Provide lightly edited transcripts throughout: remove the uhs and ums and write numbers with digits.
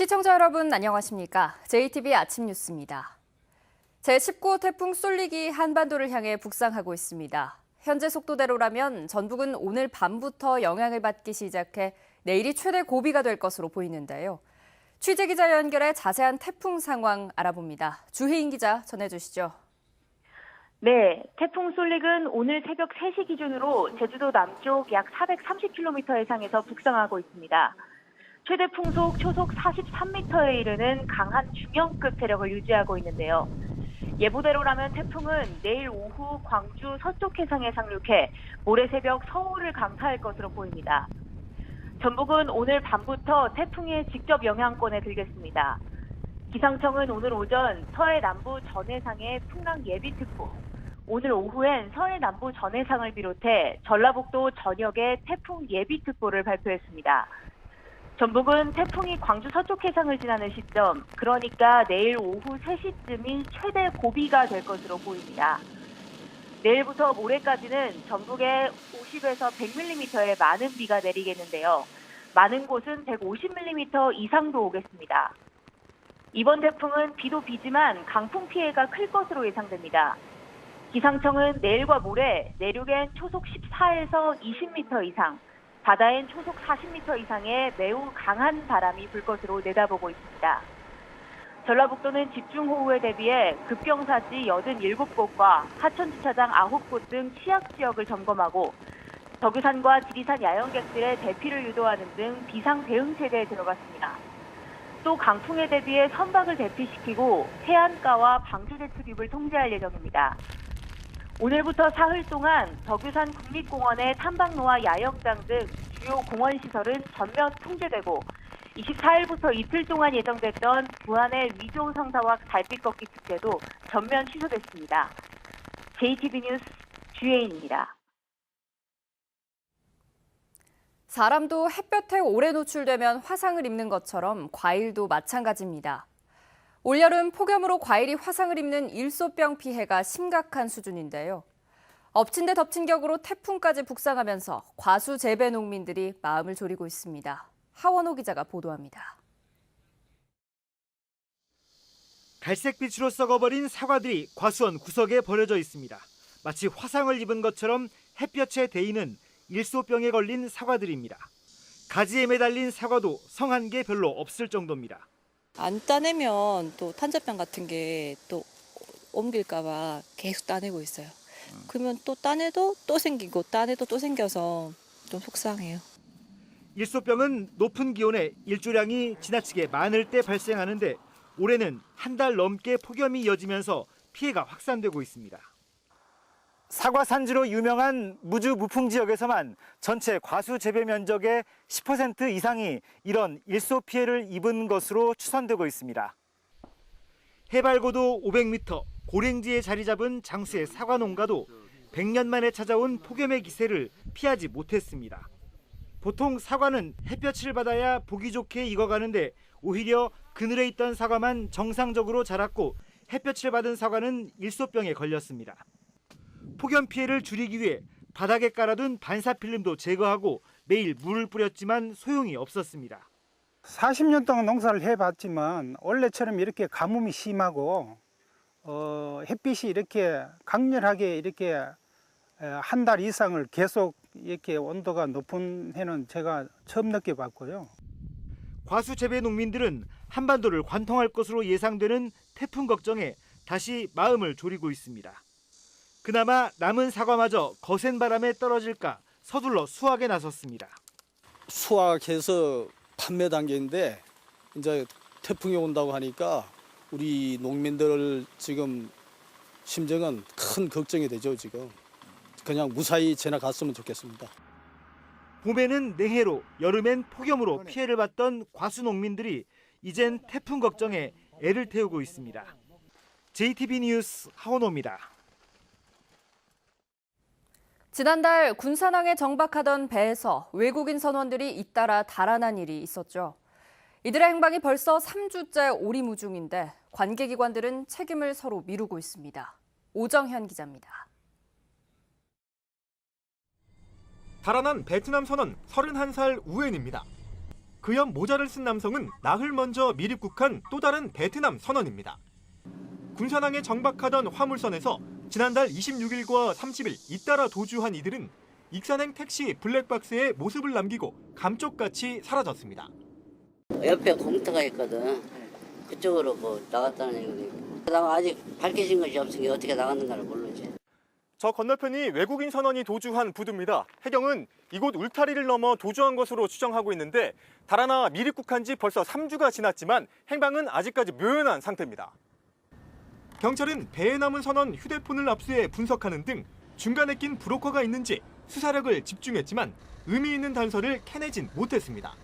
시청자 여러분 안녕하십니까? JTBC 아침 뉴스입니다. 제19호 태풍 쏠리기 한반도를 향해 북상하고 있습니다. 현재 속도대로라면 전북은 오늘 밤부터 영향을 받기 시작해 내일이 최대 고비가 될 것으로 보이는데요. 취재기자 연결해 자세한 태풍 상황 알아봅니다. 주혜인 기자 전해주시죠. 네, 태풍 쏠릭은 오늘 새벽 3시 기준으로 제주도 남쪽 약 430km 해상에서 북상하고 있습니다. 최대 풍속 초속 43m에 이르는 강한 중형급 세력을 유지하고 있는데요. 예보대로라면 태풍은 내일 오후 광주 서쪽 해상에 상륙해 모레 새벽 서울을 강타할 것으로 보입니다. 전북은 오늘 밤부터 태풍의 직접 영향권에 들겠습니다. 기상청은 오늘 오전 서해 남부 전해상에 풍랑 예비특보, 오늘 오후엔 서해 남부 전해상을 비롯해 전라북도 전역에 태풍 예비특보를 발표했습니다. 전북은 태풍이 광주 서쪽 해상을 지나는 시점, 그러니까 내일 오후 3시쯤이 최대 고비가 될 것으로 보입니다. 내일부터 모레까지는 전북에 50에서 100mm의 많은 비가 내리겠는데요. 많은 곳은 150mm 이상도 오겠습니다. 이번 태풍은 비도 비지만 강풍 피해가 클 것으로 예상됩니다. 기상청은 내일과 모레 내륙엔 초속 14에서 20m 이상, 바다엔 초속 40m 이상의 매우 강한 바람이 불 것으로 내다보고 있습니다. 전라북도는 집중호우에 대비해 급경사지 87곳과 하천주차장 9곳 등 취약 지역을 점검하고 덕유산과 지리산 야영객들의 대피를 유도하는 등 비상 대응 체계에 들어갔습니다. 또 강풍에 대비해 선박을 대피시키고 해안가와 방조제 출입을 통제할 예정입니다. 오늘부터 사흘 동안 덕유산 국립공원의 탐방로와 야영장 등 주요 공원시설은 전면 통제되고 24일부터 이틀 동안 예정됐던 부안의 위조 성사와 달빛 걷기 축제도 전면 취소됐습니다. JTBC 뉴스 주혜인입니다. 사람도 햇볕에 오래 노출되면 화상을 입는 것처럼 과일도 마찬가지입니다. 올여름 폭염으로 과일이 화상을 입는 일소병 피해가 심각한 수준인데요. 엎친 데 덮친 격으로 태풍까지 북상하면서 과수 재배 농민들이 마음을 졸이고 있습니다. 하원호 기자가 보도합니다. 갈색빛으로 썩어버린 사과들이 과수원 구석에 버려져 있습니다. 마치 화상을 입은 것처럼 햇볕에 데이는 일소병에 걸린 사과들입니다. 가지에 매달린 사과도 성한 게 별로 없을 정도입니다. 안 따내면 또 탄저병 같은 게 또 옮길까 봐 계속 따내고 있어요. 그러면 또 따내도 또 생기고 따내도 또 생겨서 좀 속상해요. 일소병은 높은 기온에 일조량이 지나치게 많을 때 발생하는데 올해는 한 달 넘게 폭염이 이어지면서 피해가 확산되고 있습니다. 사과 산지로 유명한 무주 무풍 지역에서만 전체 과수 재배 면적의 10% 이상이 이런 일소 피해를 입은 것으로 추산되고 있습니다. 해발 고도 500m, 고랭지에 자리 잡은 장수의 사과 농가도 100년 만에 찾아온 폭염의 기세를 피하지 못했습니다. 보통 사과는 햇볕을 받아야 보기 좋게 익어가는데 오히려 그늘에 있던 사과만 정상적으로 자랐고 햇볕을 받은 사과는 일소병에 걸렸습니다. 폭염 피해를 줄이기 위해 바닥에 깔아둔 반사필름도 제거하고 매일 물을 뿌렸지만 소용이 없었습니다. 40년 동안 농사를 해봤지만 원래처럼 이렇게 가뭄이 심하고 햇빛이 이렇게 강렬하게 이렇게 한 달 이상을 계속 이렇게 온도가 높은 해는 제가 처음 느껴봤고요. 과수 재배 농민들은 한반도를 관통할 것으로 예상되는 태풍 걱정에 다시 마음을 졸이고 있습니다. 그나마 남은 사과마저 거센 바람에 떨어질까 서둘러 수확에 나섰습니다. 수확해서 판매 단계인데 이제 태풍이 온다고 하니까 우리 농민들 지금 심정은 큰 걱정이 되죠. 지금 그냥 무사히 지나갔으면 좋겠습니다. 봄에는 냉해로, 여름엔 폭염으로 피해를 봤던 과수 농민들이 이젠 태풍 걱정에 애를 태우고 있습니다. JTBC 뉴스 하원호입니다. 지난달 군산항에 정박하던 배에서 외국인 선원들이 잇따라 달아난 일이 있었죠. 이들의 행방이 벌써 3주째 오리무중인데 관계기관들은 책임을 서로 미루고 있습니다. 오정현 기자입니다. 달아난 베트남 선원 31살 우엔입니다. 그염 모자를 쓴 남성은 나흘 먼저 미입국한 또 다른 베트남 선원입니다. 군산항에 정박하던 화물선에서 지난달 26일과 30일 잇따라 도주한 이들은 익산행 택시 블랙박스에 모습을 남기고 감쪽같이 사라졌습니다. 옆에 공터가 있거든. 그쪽으로 뭐 나갔다는 얘기도 있고. 나 아직 밝혀진 것이 없으니 어떻게 나갔는가를 모르지. 저 건너편이 외국인 선원이 도주한 부두입니다. 해경은 이곳 울타리를 넘어 도주한 것으로 추정하고 있는데 달아나 미입국한 지 벌써 3주가 지났지만 행방은 아직까지 묘연한 상태입니다. 경찰은 배에 남은 선원 휴대폰을 압수해 분석하는 등 중간에 낀 브로커가 있는지 수사력을 집중했지만 의미 있는 단서를 캐내진 못했습니다.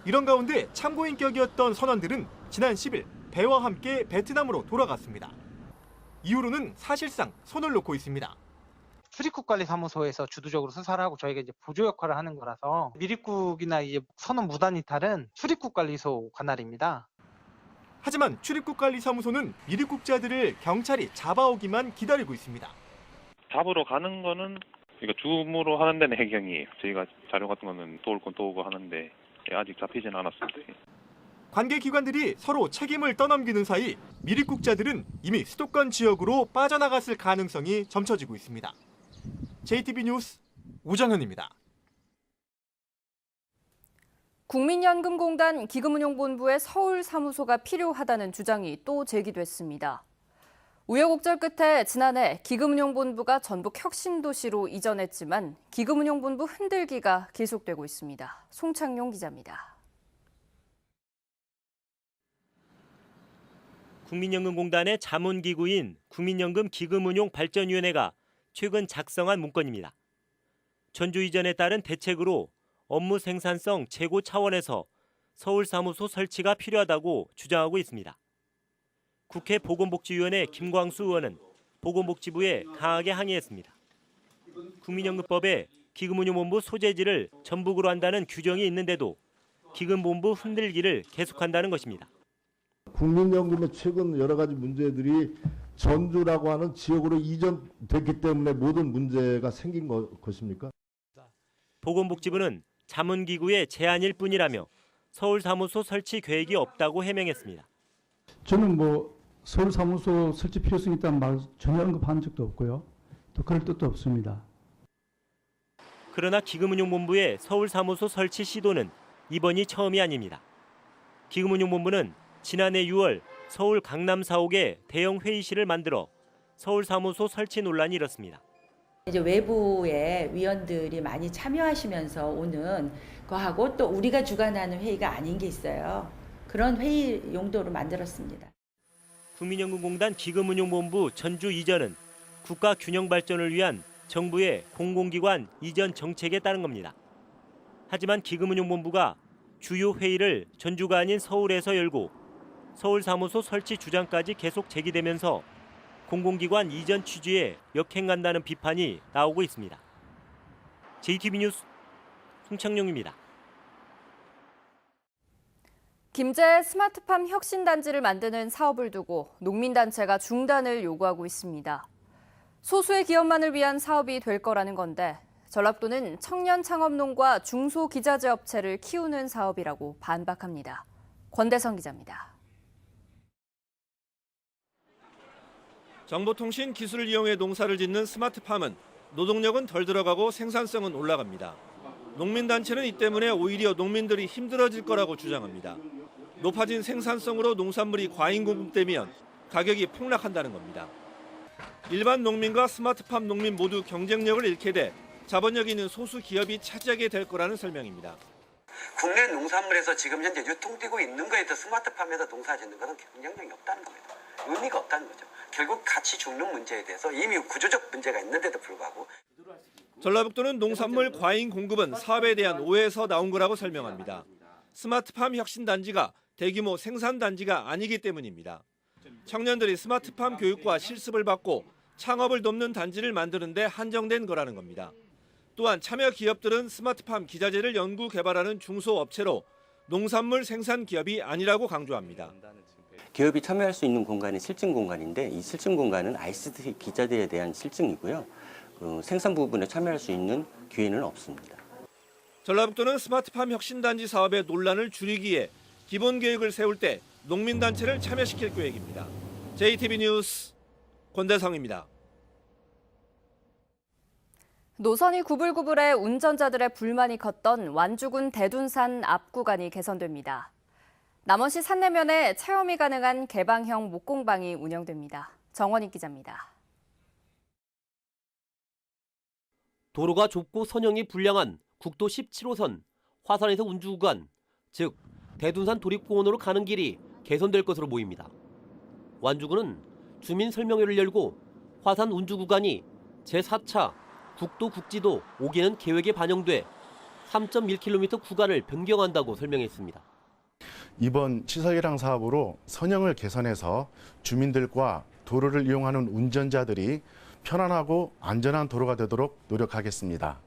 이런 가운데 참고인격이었던 선원들은 지난 10일 배와 함께 베트남으로 돌아갔습니다. 이후로는 사실상 손을 놓고 있습니다. 출입국관리사무소에서 주도적으로 수사를 하고 저희가 이제 보조 역할을 하는 거라서 미입국이나 이제 선원 무단 이탈은 출입국관리소 관할입니다. 하지만 출입국관리사무소는 미입국자들을 경찰이 잡아오기만 기다리고 있습니다. 잡으러 가는 거는 그러니까 줌으로 하는 데는 해경이 저희가 자료 같은 거는 또 올 건 또 오고 하는데 아직 잡히진 않았습니다. 관계기관들이 서로 책임을 떠넘기는 사이 미입국자들은 이미 수도권 지역으로 빠져나갔을 가능성이 점쳐지고 있습니다. JTB 뉴스 우정현입니다. 국민연금공단 기금운용본부의 서울 사무소가 필요하다는 주장이 또 제기됐습니다. 우여곡절 끝에 지난해 기금운용본부가 전북 혁신도시로 이전했지만 기금운용본부 흔들기가 계속되고 있습니다. 송창용 기자입니다. 국민연금공단의 자문기구인 국민연금 기금운용발전위원회가 최근 작성한 문건입니다. 전주 이전에 따른 대책으로 업무 생산성 제고 차원에서 서울 사무소 설치가 필요하다고 주장하고 있습니다. 국회 보건복지위원회 김광수 의원은 보건복지부에 강하게 항의했습니다. 국민연금법에 기금운용본부 소재지를 전북으로 한다는 규정이 있는데도 기금본부 흔들기를 계속한다는 것입니다. 국민연금의 최근 여러 가지 문제들이 전주라고 하는 지역으로 이전됐기 때문에 모든 문제가 생긴 것입니까? 보건복지부는 자문기구의 제안일 뿐이라며 서울 사무소 설치 계획이 없다고 해명했습니다. 저는 서울 사무소 설치 필요성이 있다는 말 전혀 언급한 적도 없고요. 또 그럴 뜻도 없습니다. 그러나 기금운용본부의 서울 사무소 설치 시도는 이번이 처음이 아닙니다. 기금운용본부는 지난해 6월 서울 강남 사옥에 대형 회의실을 만들어 서울 사무소 설치 논란이 일었습니다. 이제 외부의 위원들이 많이 참여하시면서 오는 거하고 또 우리가 주관하는 회의가 아닌 게 있어요. 그런 회의 용도로 만들었습니다. 국민연금공단 기금운용본부 전주 이전은 국가 균형 발전을 위한 정부의 공공기관 이전 정책에 따른 겁니다. 하지만 기금운용본부가 주요 회의를 전주가 아닌 서울에서 열고 서울 사무소 설치 주장까지 계속 제기되면서 공공기관 이전 취지에 역행한다는 비판이 나오고 있습니다. JTB 뉴스 송창용입니다. 김제 스마트팜 혁신단지를 만드는 사업을 두고 농민단체가 중단을 요구하고 있습니다. 소수의 기업만을 위한 사업이 될 거라는 건데 전라도는 청년 창업농과 중소기자재 업체를 키우는 사업이라고 반박합니다. 권대성 기자입니다. 정보통신 기술을 이용해 농사를 짓는 스마트팜은 노동력은 덜 들어가고 생산성은 올라갑니다. 농민단체는 이 때문에 오히려 농민들이 힘들어질 거라고 주장합니다. 높아진 생산성으로 농산물이 과잉 공급되면 가격이 폭락한다는 겁니다. 일반 농민과 스마트팜 농민 모두 경쟁력을 잃게 돼 자본력 있는 소수 기업이 차지하게 될 거라는 설명입니다. 국내 농산물에서 지금 현재 유통되고 있는 거에 더 스마트팜에서 농사 짓는 것은 경쟁력이 없다는 겁니다. 의미가 없다는 거죠. 결국 같이 죽는 문제에 대해서 이미 구조적 문제가 있는데도 불구하고 전라북도는 농산물 과잉 공급은 사업에 대한 오해에서 나온 거라고 설명합니다. 스마트팜 혁신단지가 대규모 생산단지가 아니기 때문입니다. 청년들이 스마트팜 교육과 실습을 받고 창업을 돕는 단지를 만드는 데 한정된 거라는 겁니다. 또한 참여 기업들은 스마트팜 기자재를 연구 개발하는 중소업체로 농산물 생산 기업이 아니라고 강조합니다. 기업이 참여할 수 있는 공간이 실증 공간인데 이 실증 공간은 ICT 기자재에 대한 실증이고요. 생산 부분에 참여할 수 있는 기회는 없습니다. 전라북도는 스마트팜 혁신단지 사업의 논란을 줄이기 위해 기본 계획을 세울 때 농민단체를 참여시킬 계획입니다. JTB 뉴스 권대성입니다. 노선이 구불구불해 운전자들의 불만이 컸던 완주군 대둔산 앞 구간이 개선됩니다. 남원시 산내면에 체험이 가능한 개방형 목공방이 운영됩니다. 정원익 기자입니다. 도로가 좁고 선형이 불량한 국도 17호선 화산에서 운주 구간, 즉 대둔산 도립공원으로 가는 길이 개선될 것으로 보입니다. 완주군은 주민 설명회를 열고 화산 운주 구간이 제4차 국도 국지도 5기는 계획에 반영돼 3.1km 구간을 변경한다고 설명했습니다. 이번 시설개량 사업으로 선형을 개선해서 주민들과 도로를 이용하는 운전자들이 편안하고 안전한 도로가 되도록 노력하겠습니다.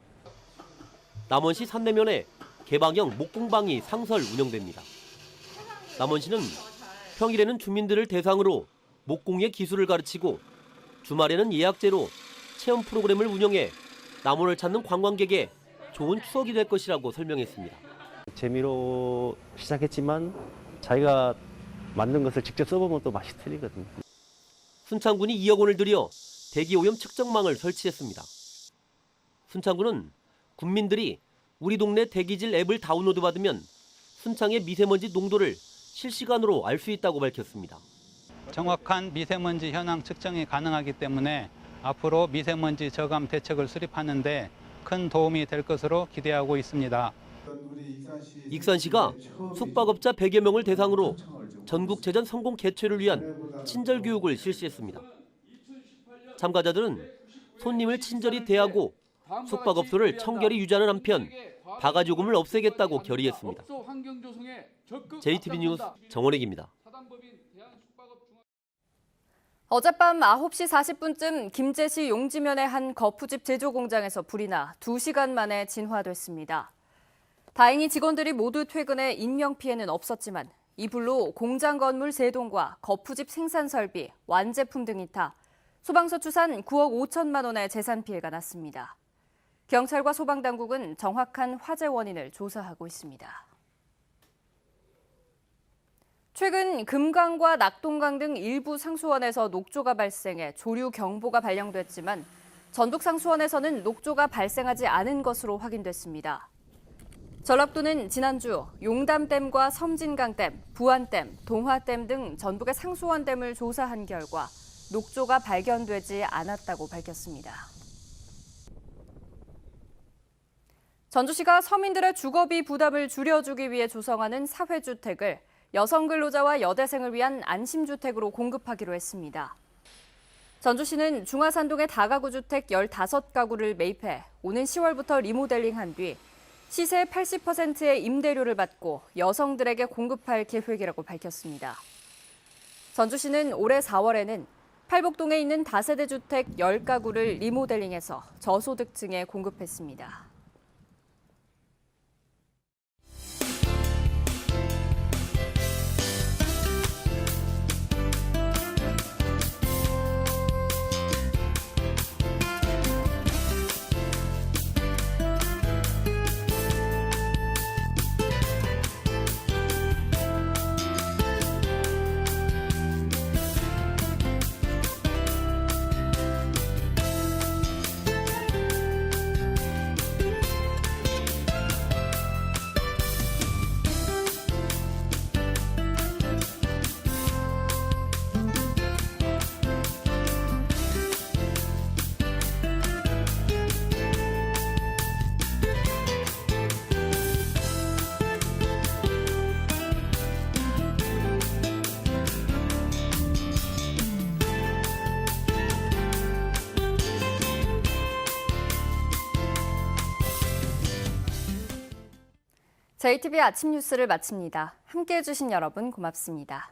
남원시 산내면에 개방형 목공방이 상설 운영됩니다. 남원시는 평일에는 주민들을 대상으로 목공의 기술을 가르치고 주말에는 예약제로 체험 프로그램을 운영해 남원을 찾는 관광객의 좋은 추억이 될 것이라고 설명했습니다. 재미로 시작했지만 자기가 만든 것을 직접 써보면 또 맛이 틀리거든요. 순창군이 2억 원을 들여 대기오염 측정망을 설치했습니다. 순창군은 국민들이 우리 동네 대기질 앱을 다운로드받으면 순창의 미세먼지 농도를 실시간으로 알 수 있다고 밝혔습니다. 정확한 미세먼지 현황 측정이 가능하기 때문에 앞으로 미세먼지 저감 대책을 수립하는 데 큰 도움이 될 것으로 기대하고 있습니다. 익산시가 숙박업자 100여 명을 대상으로 전국체전 성공 개최를 위한 친절 교육을 실시했습니다. 참가자들은 손님을 친절히 대하고 숙박업소를 청결히 유지하는 한편 바가지 요금을 없애겠다고 결의했습니다. JTB 뉴스 정원익입니다. 어젯밤 9시 40분쯤 김제시 용지면의 한 거푸집 제조 공장에서 불이 나 2시간 만에 진화됐습니다. 다행히 직원들이 모두 퇴근해 인명피해는 없었지만 이 불로 공장 건물 3동과 거푸집 생산 설비, 완제품 등이 타 소방서 추산 9억 5천만 원의 재산 피해가 났습니다. 경찰과 소방당국은 정확한 화재 원인을 조사하고 있습니다. 최근 금강과 낙동강 등 일부 상수원에서 녹조가 발생해 조류 경보가 발령됐지만 전북 상수원에서는 녹조가 발생하지 않은 것으로 확인됐습니다. 전라북도는 지난주 용담댐과 섬진강댐, 부안댐, 동화댐 등 전북의 상수원댐을 조사한 결과 녹조가 발견되지 않았다고 밝혔습니다. 전주시가 서민들의 주거비 부담을 줄여주기 위해 조성하는 사회주택을 여성 근로자와 여대생을 위한 안심주택으로 공급하기로 했습니다. 전주시는 중화산동의 다가구 주택 15가구를 매입해 오는 10월부터 리모델링한 뒤 시세 80%의 임대료를 받고 여성들에게 공급할 계획이라고 밝혔습니다. 전주시는 올해 4월에는 팔복동에 있는 다세대 주택 10가구를 리모델링해서 저소득층에 공급했습니다. JTB 아침 뉴스를 마칩니다. 함께해 주신 여러분 고맙습니다.